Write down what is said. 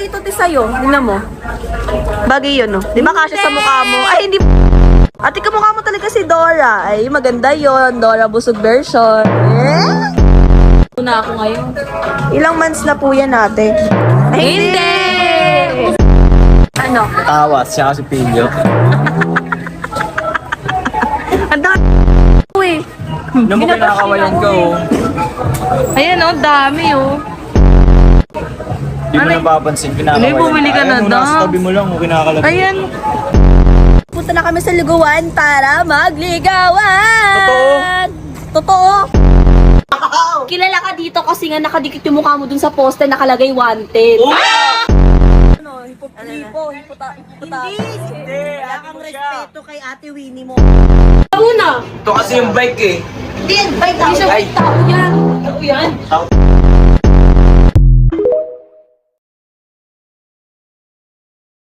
dito, ti, sa'yo. Tingnan mo. Bagay yun, no? Di ba kasya sa mukha mo? Ay, hindi. Ate, kamukha mo talaga si Dora. Ay, maganda yon, Dora Busog version. Na ako ngayon. Ilang months na po yan, ate? Ay, hindi! Ano? Tawas, siya kasi Pilyo. Ang dami eh. Nung mo kinakawayan ka, oh. Ayan, oh, dami, oh. Di mo napapansin, kinakawayan Ano, bumili ka na Ayaw mo, daw. nasa tabi mo lang, kinakalagay. Ayan. Punta na kami sa liguan para magligawan! Totoo? Totoo? Kilala ka dito kasi nga nakadikit yung mukha mo dun sa poster nakalagay wanted. Ano, hipo-hipo, Hindi, wala kang respeto kay Ate Winnie mo. Una. Ito kasi yung bike, eh. Hindi, bye Hindi siya tao yan. Tao yan.